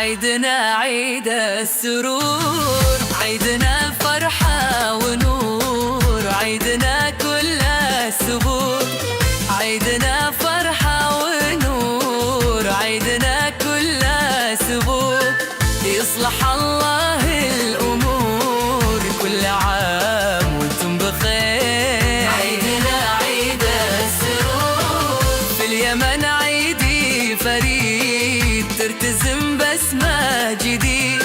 عيدنا عيد السرور، عيدنا فرحة ونور، عيدنا كل السبور، عيدنا فرحة ونور، عيدنا كل السبور. يصلح الله الأمور، كل عام وانتم بخير. عيدنا عيد السرور، في اليمن عيدي فريد، ترتزم بسمة جديد.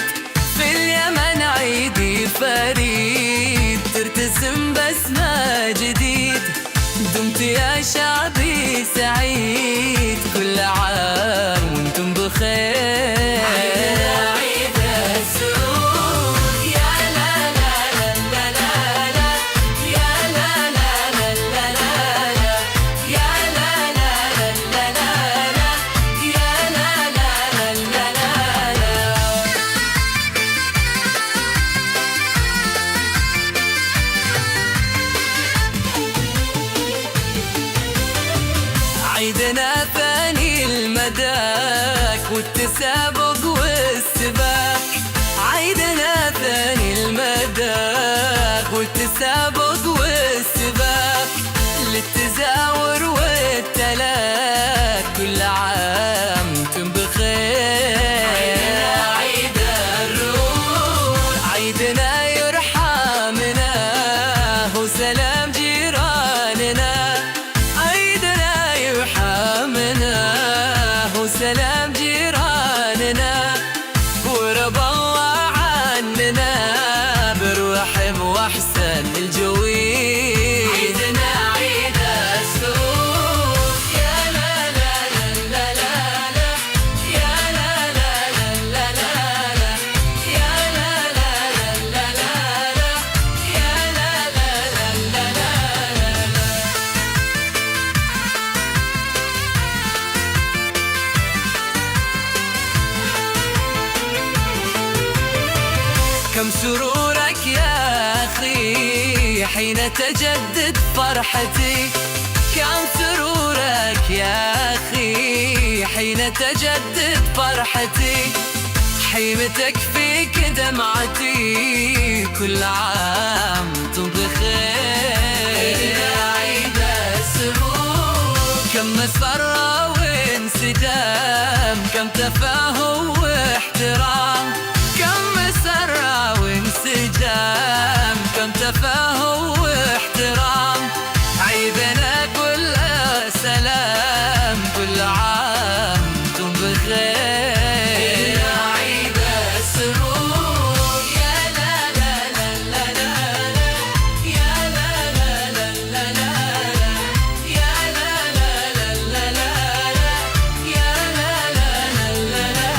في اليمن عيدي فريد، ترتزم بسمة جديد. دمت يا شعبي سعيد، كل عام وانتم بخير. عيدنا عيد السرور، يا لا لا لا لا لا لا، يا لا لا لا لا لا، يا لا لا لا لا لا، يا لا لا لا لا لا. عيدنا ثاني المداك والتسابق والسباق، عيدنا ثاني المداك والتسابق والسباق. للتزاور والتلاك، كل عام وانتم بخير. عيدنا عيد الروح، عيدنا يرحمنا وسلام جيراننا، عيدنا يرحمنا وسلام جيراننا. ورضى الله عننا برحب واحسن الجويد. عيدنا عيد السرور، يا لا لا لا لا لا، يا لا لا لا لا لا، يا لا لا لا لا، يا لا لا لا لا. كم سرورك يا أخي حين تجدد فرحتي، كم سرورك يا أخي حين تجدد فرحتي. حيمتك فيك دمعتي، كل عام وانتم بخير. عيدنا عيد السرور، كم مسرة وانسجام، كم تفاهم واحترام، كم مسرة وانسجام، كم تفاهم واحترام. عيدنا كل سلام، كل عام وانتم بخير. عيدنا عيد السرور، يا لا لا لا لا لا، يا لا لا لا لا لا، يا لا لا لا لا لا، يا لا لا لا لا.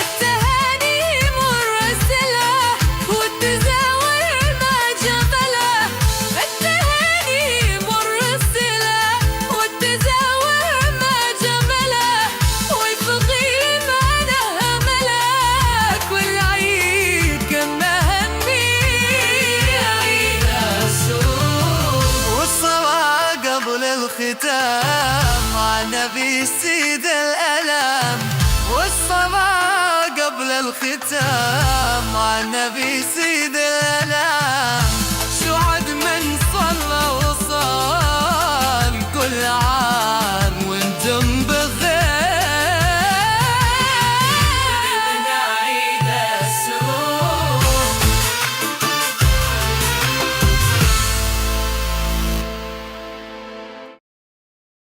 التهاني مرسلة والتزاور ما جمله، التهاني مرسلة والتزاور ما جمله. والفقير ما نهمله، كل عيد كما همي. عيد السرور، والصلاة قبل الختام مع النبي سيد الألام. والصلاة قبل الختام مع النبي سيد الألام.